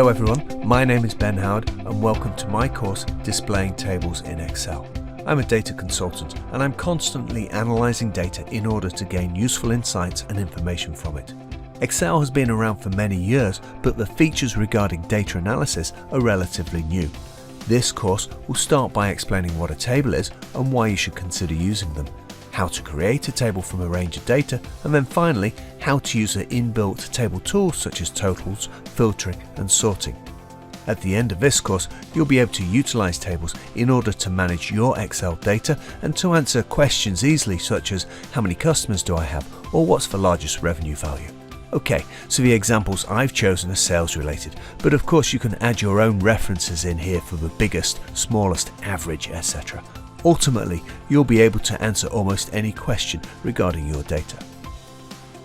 Hello everyone, my name is Ben Howard and welcome to my course Displaying Tables in Excel. I'm a data consultant and I'm constantly analysing data in order to gain useful insights and information from it. Excel has been around for many years, but the features regarding data analysis are relatively new. This course will start by explaining what a table is and why you should consider using them, how to create a table from a range of data, and then finally how to use the inbuilt table tools such as totals, filtering and sorting. At the end of this course, you'll be able to utilize tables in order to manage your Excel data and to answer questions easily such as how many customers do I have or what's the largest revenue value. Okay, so the examples I've chosen are sales related, but of course you can add your own references in here for the biggest, smallest, average, etc. Ultimately, you'll be able to answer almost any question regarding your data.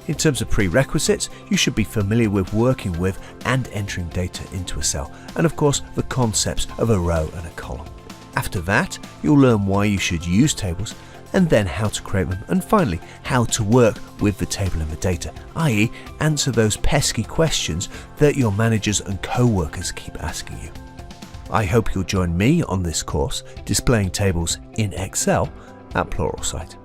In terms of prerequisites, you should be familiar with working with and entering data into a cell, and of course the concepts of a row and a column. After that, you'll learn why you should use tables, and then how to create them, and finally how to work with the table and the data, i.e. answer those pesky questions that your managers and co-workers keep asking you. I hope you'll join me on this course, Displaying Tables in Excel at Pluralsight.